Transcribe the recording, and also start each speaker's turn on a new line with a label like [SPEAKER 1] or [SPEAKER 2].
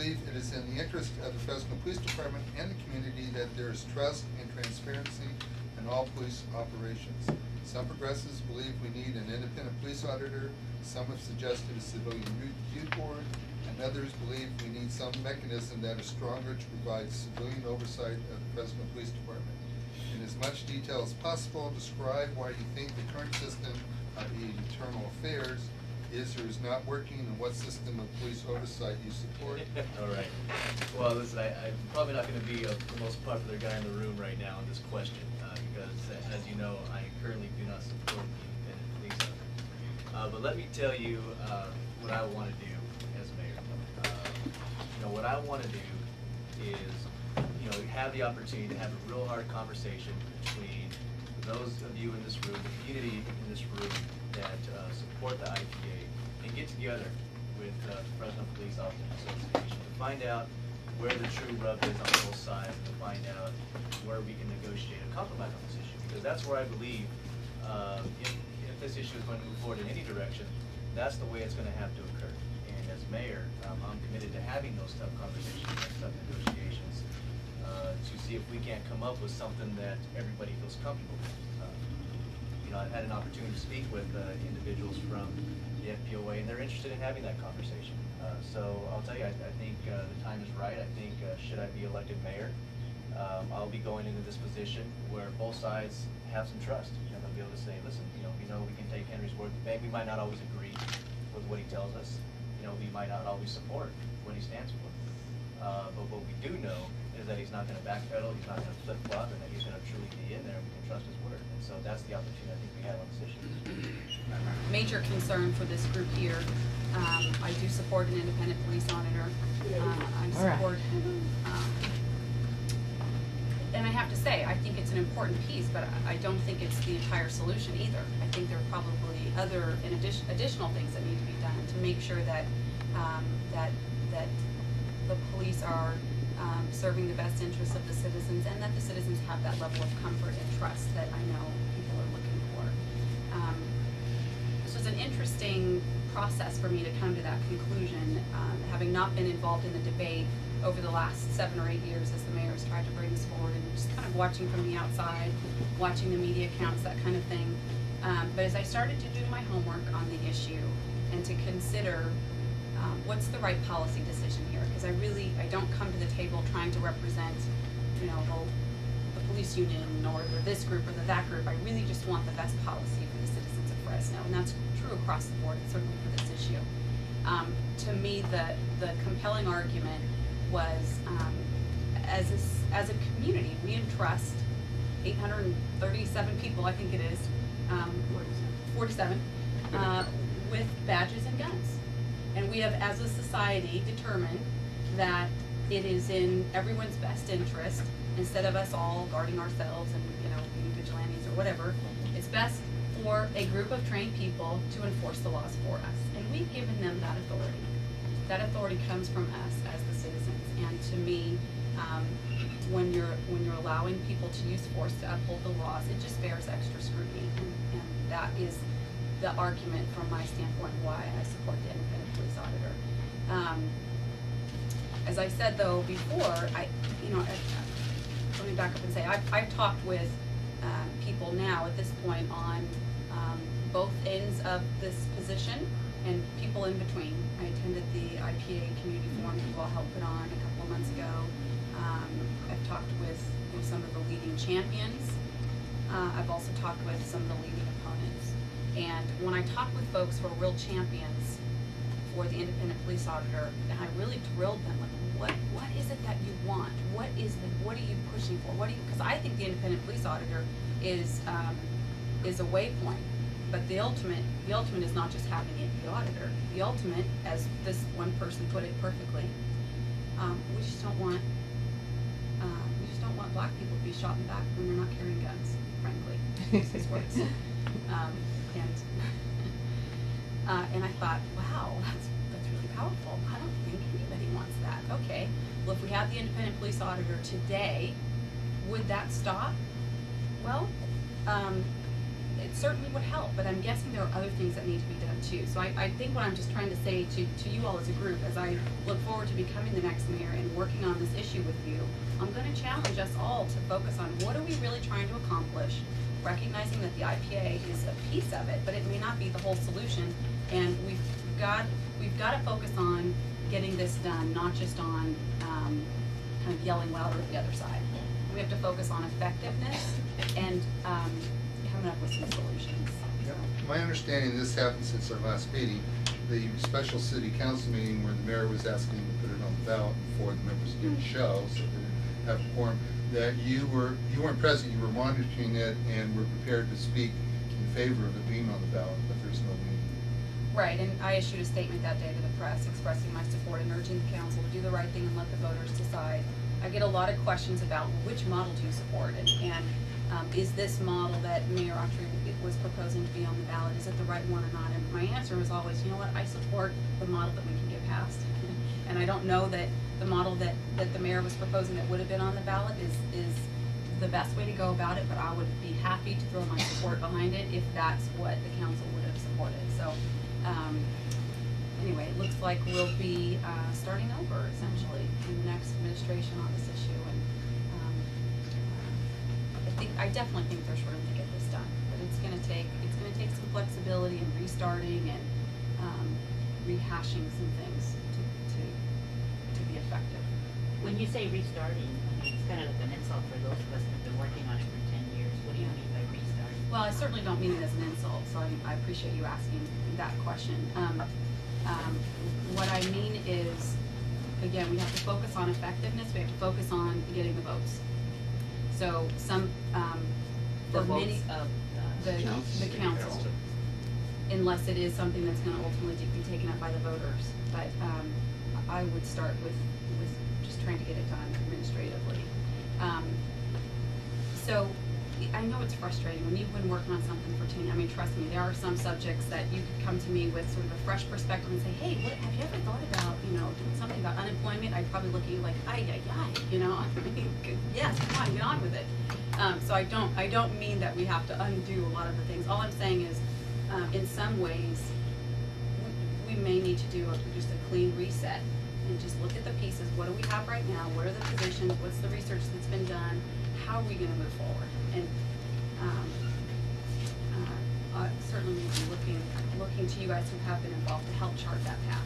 [SPEAKER 1] believe it is in the interest of the Fresno Police Department and the community that there is trust and transparency in all police operations. Some progressives believe we need an independent police auditor, some have suggested a civilian review board, and others believe we need some mechanism that is stronger to provide civilian oversight of the Fresno Police Department. In as much detail as possible, describe why you think the current system, i.e. internal affairs, is or is not working, and what system of police oversight you support.
[SPEAKER 2] All right. Well, listen, I'm probably not going to be the most popular guy in the room right now on this question, because, as you know, I currently do not support the independent police auditor. But let me tell you what I want to do as mayor. What I want to do is, have the opportunity to have a real hard conversation between those of you in this room, the community in this room that support the IPA, and get together with the Fresno Police Officers Association to find out where the true rub is on both sides, and to find out where we can negotiate a compromise on this issue. Because that's where I believe if this issue is going to move forward in any direction, that's the way it's going to have to occur. And as mayor, I'm committed to having those tough conversations, those tough negotiations, to see if we can't come up with something that everybody feels comfortable with. I've had an opportunity to speak with individuals from the FPOA, and they're interested in having that conversation. So I'll tell you, I think the time is right. I think should I be elected mayor, I'll be going into this position where both sides have some trust. They'll be able to say, listen, we know we can take Henry's word. Maybe we might not always agree with what he tells us. We might not always support what he stands for. But what we do know is that he's not going to backpedal, he's not going to flip-flop, and that he's going to truly be in there, and we can trust his word. And so that's the opportunity I think we have on this issue.
[SPEAKER 3] Major concern for this group here. I do support an independent police auditor. I support, and I have to say, I think it's an important piece, but I don't think it's the entire solution either. I think there are probably other and additional things that need to be done to make sure that that the police are serving the best interests of the citizens, and that the citizens have that level of comfort and trust that I know people are looking for. This was an interesting process for me to come to that conclusion, having not been involved in the debate over the last 7 or 8 years as the mayor has tried to bring this forward, and just kind of watching from the outside, watching the media accounts, that kind of thing. But as I started to do my homework on the issue and to consider what's the right policy decision here, because I don't come to the table trying to represent, the police union or this group or that group. I really just want the best policy for the citizens of Fresno, and that's true across the board, and certainly for this issue. To me, the compelling argument was, as a community, we entrust 837 people, I think it is, 47, with badges and guns. And we have, as a society, determined that it is in everyone's best interest, instead of us all guarding ourselves and being vigilantes or whatever, it's best for a group of trained people to enforce the laws for us. And we've given them that authority. That authority comes from us as the citizens. And to me, when you're allowing people to use force to uphold the laws, it just bears extra scrutiny. And that is the argument from my standpoint why I support the independent police auditor. As I said though before, let me back up and say I've talked with people now at this point on both ends of this position and people in between. I attended the IPA community forum that you all helped put on a couple of months ago. I've talked with some of the leading champions. I've also talked with some of the leading opponents. And when I talk with folks who are real champions for the independent police auditor, and I really drilled them, like, what is it that you want? What are you pushing for? Because I think the independent police auditor is a waypoint, but the ultimate is not just having the auditor. The ultimate, as this one person put it perfectly, we just don't want black people to be shot in the back when they're not carrying guns, frankly. Use his words. And I thought, wow, that's really powerful. I don't think anybody wants that. Okay, well, if we had the independent police auditor today, would that stop? Well, it certainly would help, but I'm guessing there are other things that need to be done too. So I think what I'm just trying to say to you all as a group, as I look forward to becoming the next mayor and working on this issue with you, I'm gonna challenge us all to focus on what are we really trying to accomplish, recognizing that the IPA is a piece of it, but it may not be the whole solution. And we've got to focus on getting this done, not just on kind of yelling louder at the other side. We have to focus on effectiveness and coming up with some solutions.
[SPEAKER 1] Yeah. My understanding, this happened since our last meeting, the special city council meeting where the mayor was asking to put it on the ballot before the members didn't show, so they didn't have a quorum, that you weren't present, you were monitoring it and were prepared to speak in favor of it being on the ballot, but there's no meeting.
[SPEAKER 3] Right, and I issued a statement that day to the press expressing my support and urging the council to do the right thing and let the voters decide. I get a lot of questions about which model do you support, and is this model that Mayor Autry was proposing to be on the ballot, is it the right one or not? And my answer was always, you know what, I support the model that we can get passed. And I don't know that the model that the mayor was proposing that would have been on the ballot is the best way to go about it, but I would be happy to throw my support behind it if that's what the council would have supported. So anyway, it looks like we'll be starting over essentially in the next administration on this issue, and I definitely think there's room to get this done, but it's going to take some flexibility and restarting and rehashing some things to be effective.
[SPEAKER 4] When you say restarting, I mean, it's kind of like an insult for those of us that have been working on it for 10 years. What do you mean by restarting?
[SPEAKER 3] Well, I certainly don't mean it as an insult, so I appreciate you asking that question. What I mean is, again, we have to focus on effectiveness, we have to focus on getting the votes. So
[SPEAKER 4] The
[SPEAKER 3] for many,
[SPEAKER 4] votes of
[SPEAKER 3] the council, unless it is something that's gonna ultimately be taken up by the voters. But I would start with just trying to get it done administratively. So I know it's frustrating when you've been working on something for 10 years. I mean, trust me, there are some subjects that you could come to me with sort of a fresh perspective and say, hey, have you ever thought about, doing something about unemployment? I'd probably look at you like, ay, yes, come on, get on with it. So I don't mean that we have to undo a lot of the things. All I'm saying is, in some ways, we may need to do just a clean reset and just look at the pieces. What do we have right now? What are the positions? What's the research that's been done? How are we going to move forward? And certainly we'll be looking to you guys who have been involved to help chart that path.